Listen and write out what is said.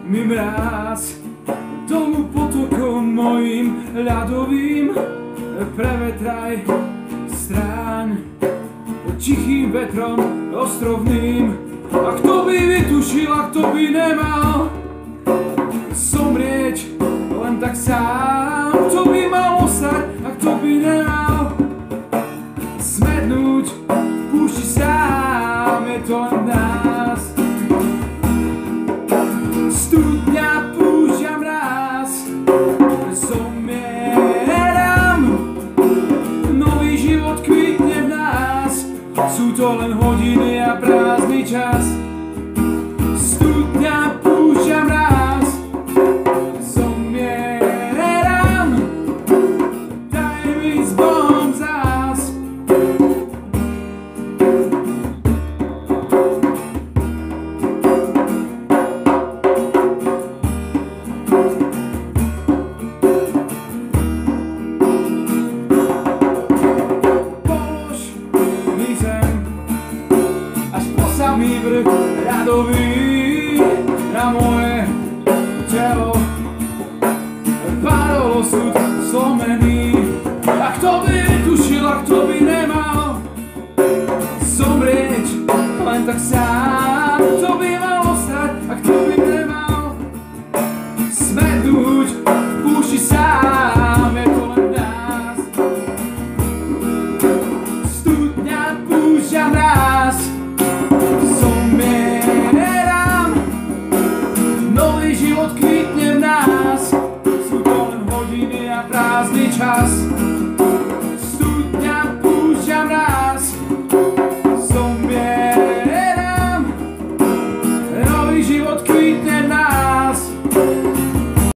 mi mráz tomu potokom mojim ľadovým. Prevetraj stráň tichým vetrom ostrovným. A kto by vytušil, a kto by nemal zomrieť len tak sám? Kto by mal ostať, a kto by nemal smednúť v púšti sám? Je to len nás. Studňa, púšť a mráz, zomieram, nový život kvitne v nás. Sú to len hodiny a prázdny čas. Studňa, púšť a mráz, zomieram, daj mi s Bohom zás. Polož mi zem až po samý vrch ľadový na moje telo. Padol osud zlomený. A kto by vytušil, a kto by nemal zomrieť len tak sám? Kto by mal ostať, a kto by nemal smednúť v púšti sám? Je to len nás. Studňa, púšť a mráz, zomieram, nový život kvitne v nás. Sú to len hodiny a prázdny čas.